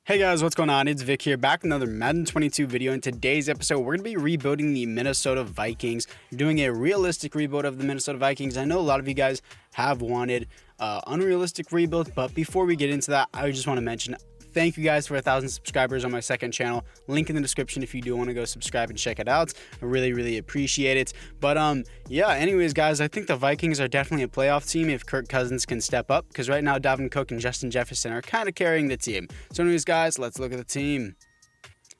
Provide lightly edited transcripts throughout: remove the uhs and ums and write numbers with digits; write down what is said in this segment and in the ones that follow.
Hey guys, what's going on? It's Vic here, back with another Madden 22 video. In today's episode, we're going to be rebuilding the Minnesota Vikings, doing a realistic rebuild of the Minnesota Vikings. I know a lot of you guys have wanted unrealistic rebuild, but before we get into that, I just want to mention thank you guys for 1,000 subscribers on my second channel. Link in the description if you do want to go subscribe and check it out. I really appreciate it. But yeah, anyways guys, I think the Vikings are definitely a playoff team if Kirk Cousins can step up, because right now Dalvin Cook and Justin Jefferson are kind of carrying the team. So anyways guys, let's look at the team.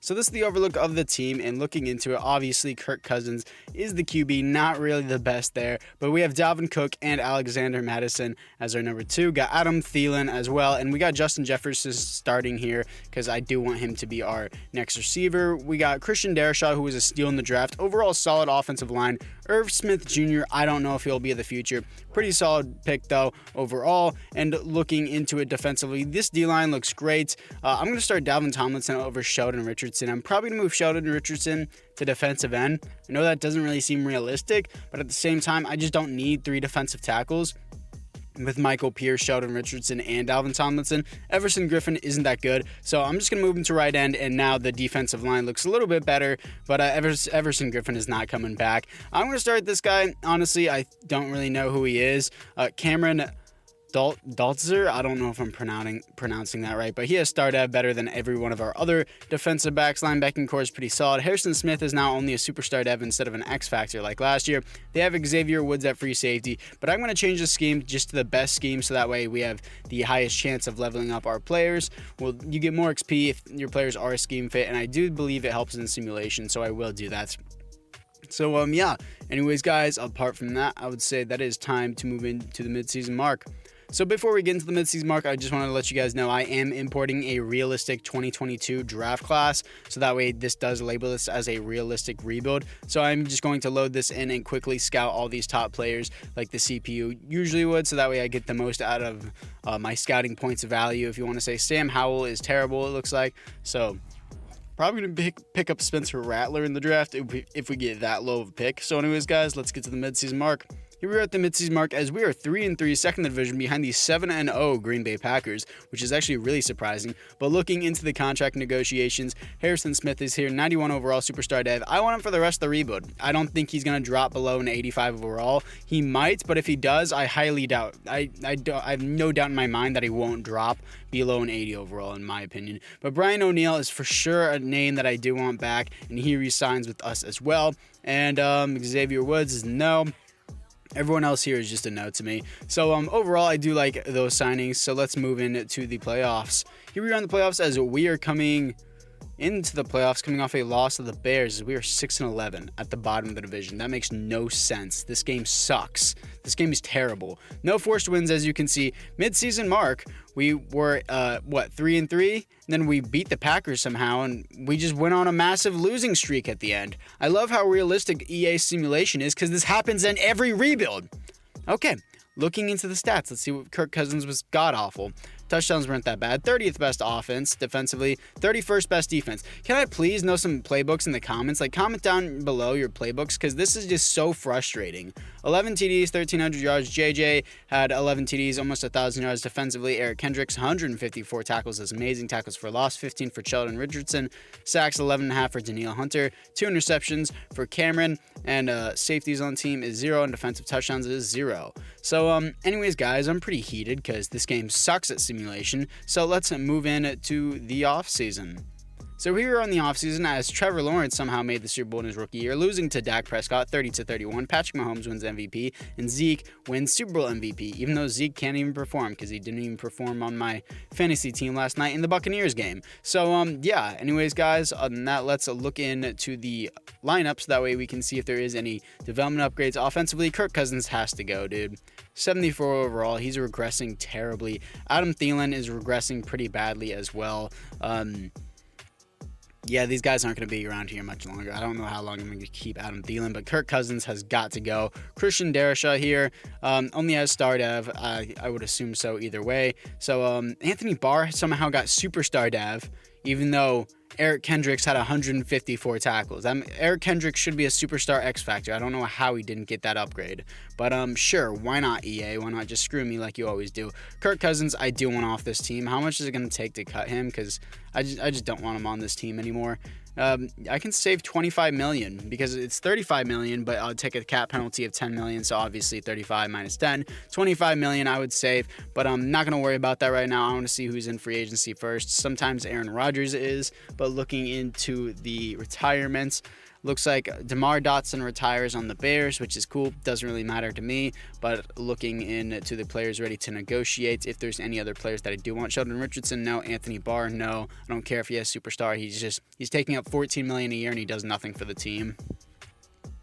So this is the overlook of the team, and looking into it, obviously Kirk Cousins is the QB, not really the best there, but we have Dalvin Cook and Alexander Madison as our number 2. Got Adam Thielen as well, and we got Justin Jefferson starting here because I do want him to be our next receiver. We got Christian Darrisaw, who was a steal in the draft. Overall solid offensive line. Irv Smith Jr., I don't know if he'll be the future. Pretty solid pick though overall. And looking into it defensively, this D-line looks great. I'm going to start Dalvin Tomlinson over Sheldon Richardson. I'm probably going to move Sheldon Richardson to defensive end. I know that doesn't really seem realistic, but at the same time, I just don't need 3 defensive tackles. With Michael Pierce, Sheldon Richardson, and Dalvin Tomlinson, Everson Griffin isn't that good, so I'm just going to move him to right end, and now the defensive line looks a little bit better, but Everson Griffin is not coming back. I'm going to start this guy. Honestly, I don't really know who he is. Cameron Daltzer, I don't know if I'm pronouncing that right, but he has started better than every one of our other defensive backs. Linebacking core is pretty solid. Harrison Smith is now only a superstar dev instead of an X factor like last year. They have Xavier Woods at free safety, but I'm going to change the scheme just to the best scheme so that way we have the highest chance of leveling up our players. Well, you get more XP if your players are scheme fit, and I do believe it helps in simulation, so I will do that. So yeah, anyways guys, apart from that, I would say that it is time to move into the midseason mark. So before we get into the midseason mark, I just want to let you guys know I am importing a realistic 2022 draft class, so that way this does label this as a realistic rebuild. So I'm just going to load this in and quickly scout all these top players like the CPU usually would, so that way I get the most out of my scouting points of value. If you want to say Sam Howell is terrible, it looks like. So probably going to pick up Spencer Rattler in the draft if we get that low of a pick. So anyways guys, let's get to the midseason mark. Here we are at the midseason mark as we are 3-3, second in the division behind the 7-0 Green Bay Packers, which is actually really surprising. But looking into the contract negotiations, Harrison Smith is here, 91 overall superstar dev. I want him for the rest of the rebuild. I don't think he's going to drop below an 85 overall. He might, but if he does, I highly doubt. I have no doubt in my mind that he won't drop below an 80 overall, in my opinion. But Brian O'Neill is for sure a name that I do want back, and he resigns with us as well. And Xavier Woods is no. Everyone else here is just a no to me. So overall, I do like those signings. So let's move into the playoffs. Here we are in the playoffs as we are coming into the playoffs, coming off a loss of the Bears. We are 6-11 at the bottom of the division. That makes no sense. This game sucks. This game is terrible. No forced wins, as you can see. Mid-season mark, we were 3-3, and then we beat the Packers somehow, and we just went on a massive losing streak at the end. I love how realistic EA simulation is, because this happens in every rebuild. Okay, looking into the stats, let's see what Kirk Cousins was god-awful. Touchdowns weren't that bad. 30th best offense defensively, 31st best defense. Can I please know some playbooks in the comments? Like, comment down below your playbooks, because this is just so frustrating. 11 TDs, 1,300 yards. JJ had 11 TDs, almost 1,000 yards defensively. Eric Kendricks, 154 tackles. That's amazing. Tackles for loss, 15 for Sheldon Richardson. Sacks, 11.5 for Danielle Hunter. 2 interceptions for Cameron. And safeties on team is 0, and defensive touchdowns is 0. So, anyways, guys, I'm pretty heated because this game sucks at simulation. So let's move in to the offseason. So here on the offseason, as Trevor Lawrence somehow made the Super Bowl in his rookie year, losing to Dak Prescott 30-31. Patrick Mahomes wins MVP, and Zeke wins Super Bowl MVP, even though Zeke can't even perform because he didn't even perform on my fantasy team last night in the Buccaneers game. So yeah, anyways guys, other than that, let's look into the lineup so that way we can see if there is any development upgrades. Offensively, Kirk Cousins has to go, dude. 74 overall, he's regressing terribly. Adam Thielen is regressing pretty badly as well. Yeah, these guys aren't going to be around here much longer. I don't know how long I'm going to keep Adam Thielen, but Kirk Cousins has got to go. Christian Darrisaw here only has star dev. I would assume so either way. So Anthony Barr somehow got superstar dev, even though Eric Kendricks had 154 tackles. Eric Kendricks should be a superstar X Factor. I don't know how he didn't get that upgrade. But sure, why not, EA? Why not just screw me like you always do? Kirk Cousins, I do want off this team. How much is it going to take to cut him? Because I just don't want him on this team anymore. I can save $25 million because it's $35 million, but I'll take a cap penalty of $10 million. So obviously 35 minus 10, $25 million I would save, but I'm not going to worry about that right now. I want to see who's in free agency first. Sometimes Aaron Rodgers is, but looking into the retirements, looks like DeMar Dotson retires on the Bears, which is cool. Doesn't really matter to me, but looking into the players ready to negotiate, if there's any other players that I do want. Sheldon Richardson, no. Anthony Barr, no. I don't care if he has superstar. He's taking up $14 million a year and he does nothing for the team.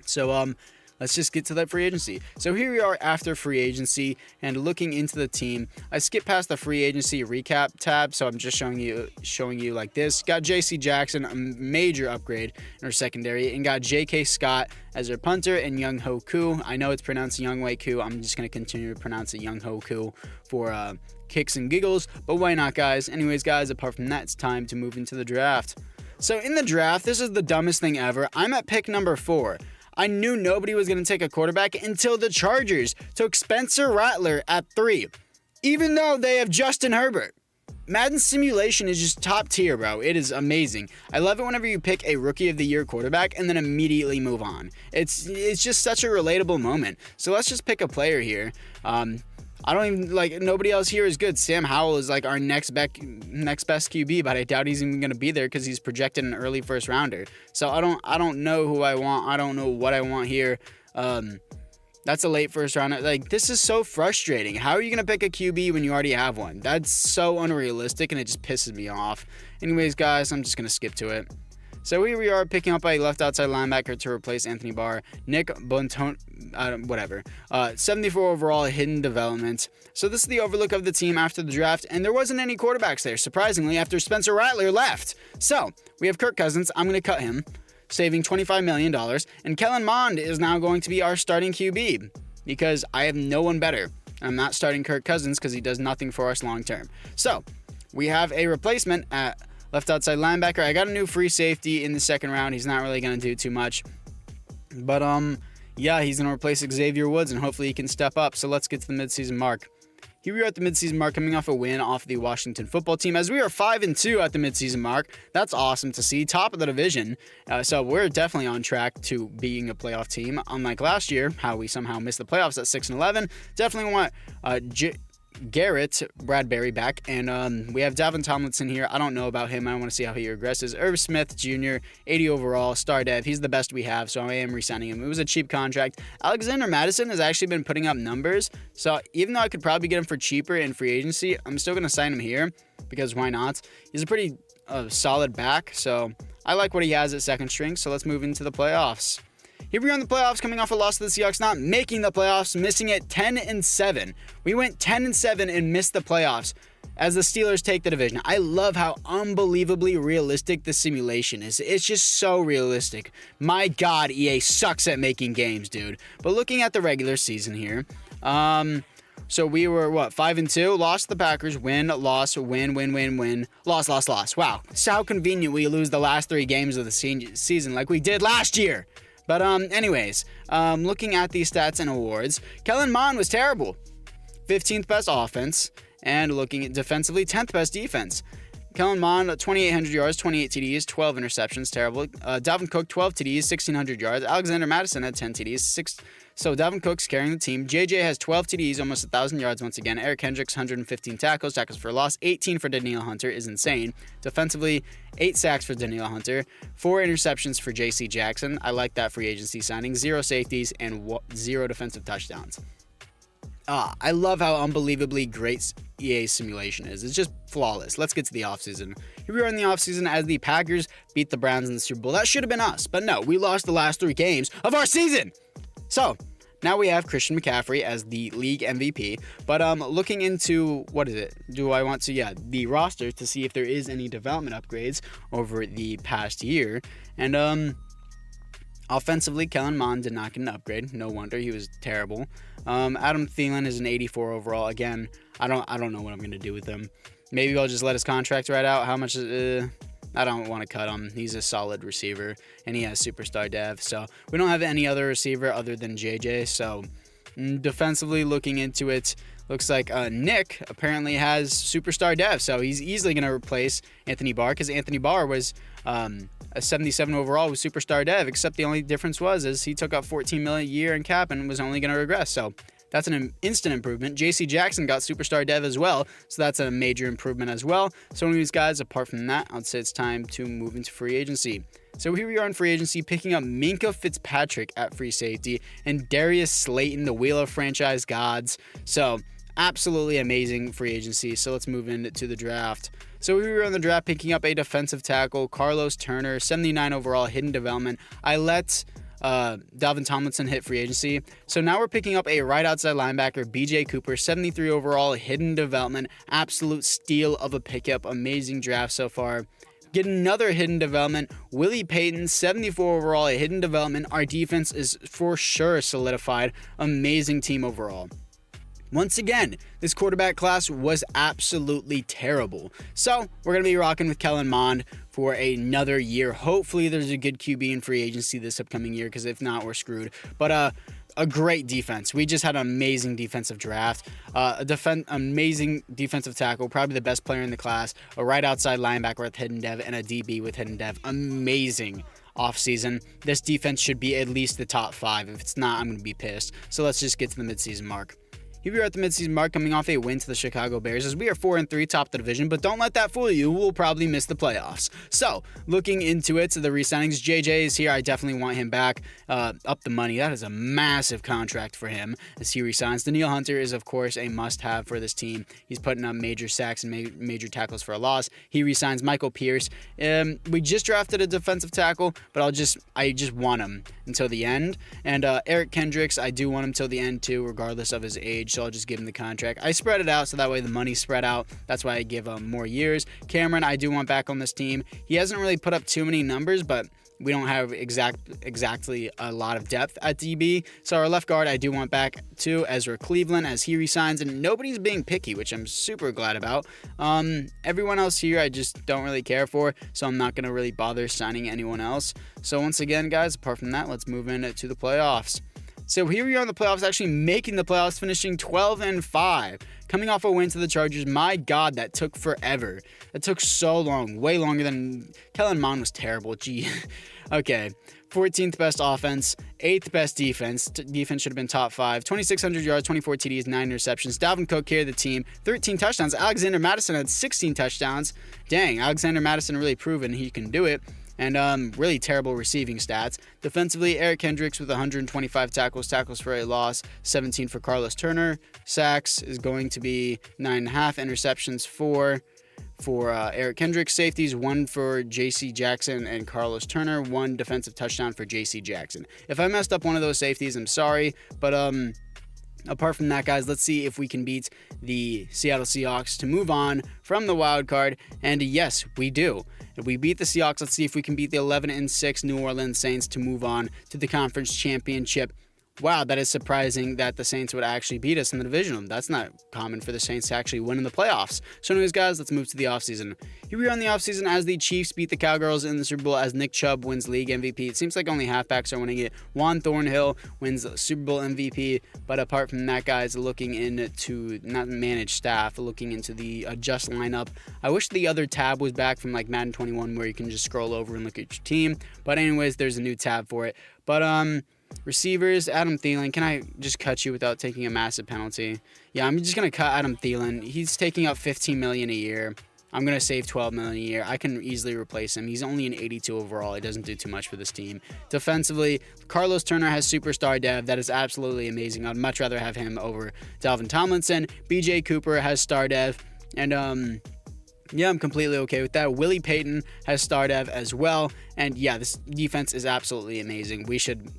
So, let's just get to that free agency. So here we are after free agency and looking into the team. I skipped past the free agency recap tab, so I'm just showing you like this. Got J.C. Jackson, a major upgrade in our secondary, and got J.K. Scott as our punter and Young Ho Koo. I know it's pronounced Young Wei Koo. I'm just going to continue to pronounce it Young Ho Koo for kicks and giggles, but why not, guys? Anyways, guys, apart from that, it's time to move into the draft. So in the draft, this is the dumbest thing ever. I'm at pick number 4. I knew nobody was going to take a quarterback until the Chargers took Spencer Rattler at 3, even though they have Justin Herbert. Madden simulation is just top tier, bro. It is amazing. I love it whenever you pick a rookie of the year quarterback and then immediately move on. It's just such a relatable moment. So let's just pick a player here. I don't even nobody else here is good. Sam Howell is like our next best QB, but I doubt he's even going to be there because he's projected an early first rounder. So I don't know who I want. I don't know what I want here. That's a late first rounder. Like, this is so frustrating. How are you going to pick a QB when you already have one? That's so unrealistic and it just pisses me off. Anyways, guys, I'm just going to skip to it. So here we are picking up a left outside linebacker to replace Anthony Barr. Nick Bonton, 74 overall, hidden development. So this is the overlook of the team after the draft, and there wasn't any quarterbacks there, surprisingly, after Spencer Rattler left. So we have Kirk Cousins. I'm going to cut him, saving $25 million, and Kellen Mond is now going to be our starting QB because I have no one better. I'm not starting Kirk Cousins because he does nothing for us long term. So we have a replacement at left outside linebacker. I got a new free safety in the second round. He's not really going to do too much. But, yeah, he's going to replace Xavier Woods, and hopefully he can step up. So let's get to the midseason mark. Here we are at the midseason mark, coming off a win off the Washington football team, as we are 5-2 at the midseason mark. That's awesome to see. Top of the division. So we're definitely on track to being a playoff team. Unlike last year, how we somehow missed the playoffs at 6-11. Definitely want Garrett Bradbury back, and we have Dalvin Tomlinson here. I don't know about him. I want to see how he regresses. Irv Smith Jr., 80 overall, star dev. He's the best we have, so I am re-signing him. It was a cheap contract. Alexander Madison has actually been putting up numbers, so even though I could probably get him for cheaper in free agency, I'm still going to sign him here, because why not? He's a pretty solid back, so I like what he has at second string, so let's move into the playoffs. Here we are in the playoffs, coming off a loss to the Seahawks, not making the playoffs, missing it 10-7. We went 10-7 and missed the playoffs as the Steelers take the division. I love how unbelievably realistic the simulation is. It's just so realistic. My God, EA sucks at making games, dude. But looking at the regular season here, so we were, 5-2? Lost the Packers, win, loss, win, loss. Wow, it's how convenient we lose the last 3 games of the season like we did last year. But anyways, looking at these stats and awards, Kellen Mond was terrible. 15th best offense, and looking at defensively, 10th best defense. Kellen Mond, 2,800 yards, 28 TDs, 12 interceptions, terrible. Dalvin Cook, 12 TDs, 1,600 yards. Alexander Madison had 10 TDs, So Dalvin Cook's carrying the team. JJ has 12 TDs, almost 1,000 yards once again. Eric Hendricks, 115 tackles for loss. 18 for Danielle Hunter is insane. Defensively, 8 sacks for Danielle Hunter. 4 interceptions for J.C. Jackson. I like that free agency signing. 0 safeties and 0 defensive touchdowns. I love how unbelievably great EA simulation is. It's just flawless. Let's get to the offseason. Here we are in the offseason as the Packers beat the Browns in the Super Bowl. That should have been us, but no, we lost the last 3 games of our season. So now we have Christian McCaffrey as the league MVP, but looking into, the roster to see if there is any development upgrades over the past year, and offensively, Kellen Mond did not get an upgrade. No wonder, he was terrible. Adam Thielen is an 84 overall. Again, I don't know what I'm gonna do with him. Maybe I'll just let his contract ride out. How much? I don't want to cut him. He's a solid receiver, and he has superstar dev. So we don't have any other receiver other than JJ. So defensively, looking into it, looks like Nick apparently has superstar dev. So he's easily going to replace Anthony Barr, because Anthony Barr was a 77 overall with superstar dev, except the only difference is he took up $14 million a year in cap and was only going to regress. So that's an instant improvement. JC Jackson got superstar dev as well, so that's a major improvement as well. So anyways, guys, apart from that, I'd say it's time to move into free agency. So here we are in free agency, picking up Minkah Fitzpatrick at free safety and Darius Slayton, the Wheel of Franchise Gods. So absolutely amazing free agency. So let's move into the draft. So we were on the draft picking up a defensive tackle, Carlos Turner, 79 overall, hidden development. I let Dalvin Tomlinson hit free agency. So now we're picking up a right outside linebacker, BJ Cooper, 73 overall, hidden development. Absolute steal of a pickup. Amazing draft so far. Get another hidden development, Willie Payton, 74 overall, a hidden development. Our defense is for sure solidified. Amazing team overall. Once again, this quarterback class was absolutely terrible. So we're going to be rocking with Kellen Mond for another year. Hopefully there's a good QB in free agency this upcoming year, because if not, we're screwed. But a great defense. We just had an amazing defensive draft. Amazing defensive tackle, probably the best player in the class. A right outside linebacker with hidden dev and a DB with hidden dev. Amazing offseason. This defense should be at least the top 5. If it's not, I'm going to be pissed. So let's just get to the midseason mark. Here we are at the midseason mark, coming off a win to the Chicago Bears, as we are 4-3 top the division, but don't let that fool you. We'll probably miss the playoffs. So, looking into it, the re-signings, JJ is here. I definitely want him back. Up the money. That is a massive contract for him as he re-signs. Danielle Hunter is, of course, a must-have for this team. He's putting up major sacks and major tackles for a loss. He re-signs Michael Pierce. We just drafted a defensive tackle, but I just want him until the end. And Eric Kendricks, I do want him till the end too, regardless of his age. So I'll just give him the contract. I spread it out so that way the money's spread out. That's why I give him more years. Cameron, I do want back on this team. He hasn't really put up too many numbers, but we don't have exactly a lot of depth at DB. So our left guard, I do want back to Ezra Cleveland as he resigns, and nobody's being picky, which I'm super glad about. Everyone else here, I just don't really care for, so I'm not going to really bother signing anyone else. So once again, guys, apart from that, let's move into the playoffs. So here we are in the playoffs, actually making the playoffs, finishing 12-5, coming off a win to the Chargers. My God, that took forever. That took so long, way longer than Kellen Mond was terrible. Gee, okay. 14th best offense, 8th best defense. Defense should have been top 5. 2,600 yards, 24 TDs, 9 interceptions. Dalvin Cook carried the team, 13 touchdowns. Alexander Mattison had 16 touchdowns. Dang, Alexander Mattison really proven he can do it. And really terrible receiving stats. Defensively, Eric Kendricks with 125 tackles for a loss, 17 for Carlos Turner. Sacks is going to be 9.5. Interceptions, 4 for Eric Kendricks. Safeties, 1 for JC Jackson and Carlos Turner. 1 defensive touchdown for JC Jackson. If I messed up one of those safeties, I'm sorry. But apart from that, guys, let's see if we can beat the Seattle Seahawks to move on from the wild card. And yes, we do. If we beat the Seahawks, let's see if we can beat the 11-6 New Orleans Saints to move on to the conference championship. Wow, that is surprising that the Saints would actually beat us in the division. That's not common for the Saints to actually win in the playoffs. So anyways, guys, let's move to the offseason. Here we are in the offseason as the Chiefs beat the Cowgirls in the Super Bowl, as Nick Chubb wins league MVP. It seems like only halfbacks are winning it. Juan Thornhill wins Super Bowl MVP. But apart from that, guys, looking into not managed staff, looking into the adjust lineup. I wish the other tab was back from like Madden 21 where you can just scroll over and look at your team. But anyways, there's a new tab for it. But receivers, Adam Thielen. Can I just cut you without taking a massive penalty? Yeah, I'm just going to cut Adam Thielen. He's taking up $15 million a year. I'm going to save $12 million a year. I can easily replace him. He's only an 82 overall. It doesn't do too much for this team. Defensively, Carlos Turner has superstar dev. That is absolutely amazing. I'd much rather have him over Dalvin Tomlinson. BJ Cooper has star dev. And, yeah, I'm completely okay with that. Willie Payton has star dev as well. And yeah, this defense is absolutely amazing.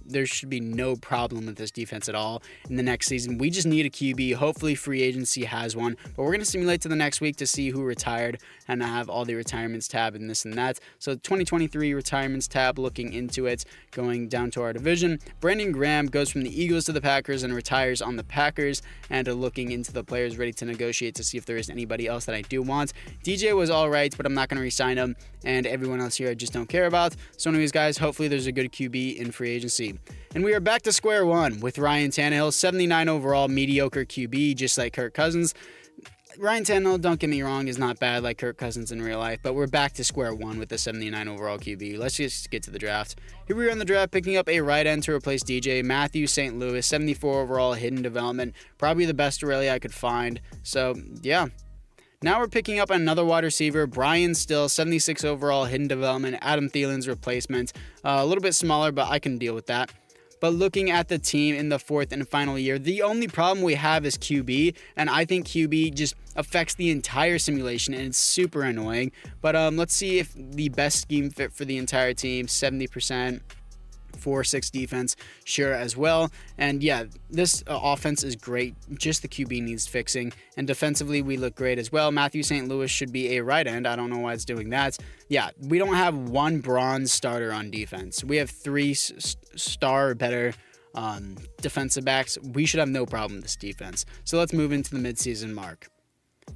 There should be no problem with this defense at all in the next season. We just need a QB. Hopefully free agency has one. But we're going to simulate to the next week to see who retired. And I have all the retirements tab and this and that. So 2023 retirements tab, looking into it, going down to our division. Brandon Graham goes from the Eagles to the Packers and retires on the Packers. And looking into the players ready to negotiate to see if there is anybody else that I do want. DJ DJ was all right, but I'm not going to re-sign him. And everyone else here I just don't care about. So anyways, guys, hopefully there's a good QB in free agency. And we are back to square one with Ryan Tannehill, 79 overall, mediocre QB, just like Kirk Cousins. Ryan Tannehill, don't get me wrong, is not bad like Kirk Cousins in real life, but we're back to square one with the 79 overall QB. Let's just get to the draft. Here we are in the draft, picking up a right end to replace DJ. Matthew St. Louis, 74 overall, hidden development. Probably the best Aurelia I could find. So, yeah. Now we're picking up another wide receiver, Brian Still, 76 overall, hidden development. Adam Thielen's replacement. A little bit smaller, but I can deal with that. But looking at the team in the fourth and final year, the only problem we have is QB, and I think QB just affects the entire simulation, and it's super annoying. But let's see if the best scheme fit for the entire team, 70%. 4-6 defense, sure as well. And yeah, this offense is great. Just the QB needs fixing. And defensively, we look great as well. Matthew St. Louis should be a right end. I don't know why it's doing that. Yeah, we don't have one bronze starter on defense. We have 3 star or better defensive backs. We should have no problem with this defense. So let's move into the midseason mark.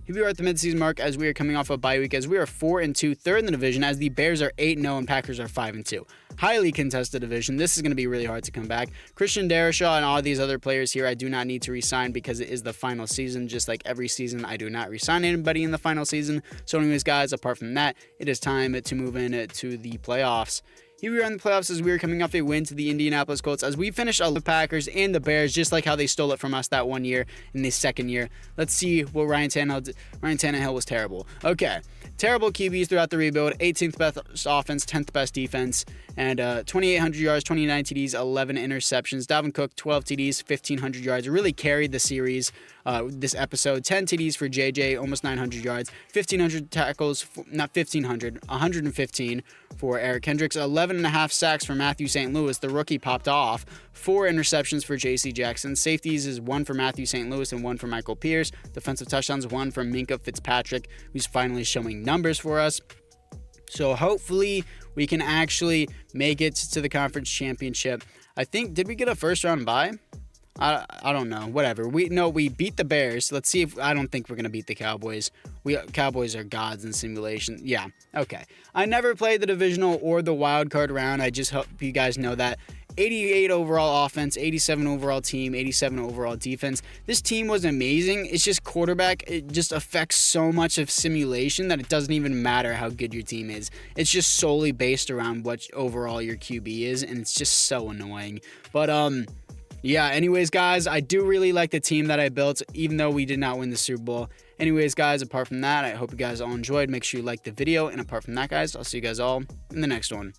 Here we are at the midseason mark as we are coming off a bye week, as we are 4-2, third in the division, as the Bears are 8-0 and Packers are 5-2. Highly contested division. This is going to be really hard to come back. Christian Darrisaw and all these other players here I do not need to re-sign because it is the final season. Just like every season, I do not re-sign anybody in the final season. So anyways, guys, apart from that, it is time to move into the playoffs. Here we are in the playoffs as we are coming off a win to the Indianapolis Colts as we finished all the Packers and the Bears, just like how they stole it from us that one year in the second year. Let's see what Ryan Tannehill did. Ryan Tannehill was terrible. Okay, terrible QBs throughout the rebuild, 18th best offense, 10th best defense, and 2,800 yards, 29 TDs, 11 interceptions. Dalvin Cook, 12 TDs, 1,500 yards. Really carried the series this episode. 10 TDs for JJ, almost 900 yards, 1,500 tackles, not 1,500, 115 for Eric Kendricks, 11.5 sacks for Matthew St. Louis. The rookie popped off. 4 interceptions for J.C. Jackson. Safeties is 1 for Matthew St. Louis and 1 for Michael Pierce. Defensive touchdowns, 1 for Minkah Fitzpatrick, who's finally showing numbers for us. So hopefully we can actually make it to the conference championship. I think, did we get a first round bye? I don't know. Whatever. We beat the Bears. Let's see if I don't think we're gonna beat the Cowboys. Cowboys are gods in simulation. Yeah. Okay. I never played the divisional or the wild card round. I just hope you guys know that. 88 overall offense, 87 overall team, 87 overall defense. This team was amazing. It's just quarterback. It just affects so much of simulation that it doesn't even matter how good your team is. It's just solely based around what overall your QB is, and it's just so annoying. But yeah, anyways, guys, I do really like the team that I built, even though we did not win the Super Bowl. Anyways, guys, apart from that, I hope you guys all enjoyed. Make sure you like the video. And apart from that, guys, I'll see you guys all in the next one.